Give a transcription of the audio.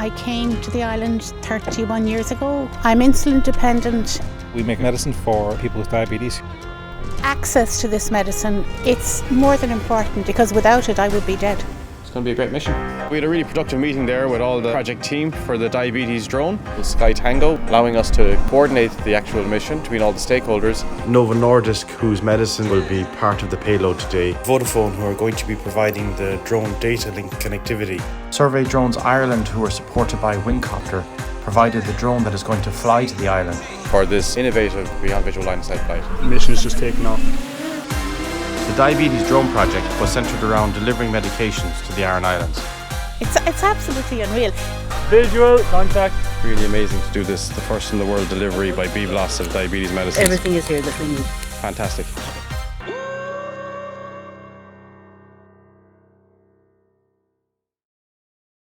I came to the island 31 years ago. I'm insulin dependent. We make medicine for people with diabetes. Access to this medicine, it's more than important because without it I would be dead. It's going to be a great mission. We had a really productive meeting there with all the project team for the diabetes drone. The Sky Tango, allowing us to coordinate the actual mission between all the stakeholders. Novo Nordisk, whose medicine will be part of the payload today. Vodafone, who are going to be providing the drone data link connectivity. Survey Drones Ireland, who are supported by Wingcopter, provided the drone that is going to fly to the island. For this innovative beyond visual line of sight flight. The mission is just taking off. The Diabetes Drone project was centred around delivering medications to the Aran Islands. It's absolutely unreal. Visual contact. Really amazing to do this, the first in the world delivery by BVLOS of diabetes medicine. Everything is here that we need. Fantastic.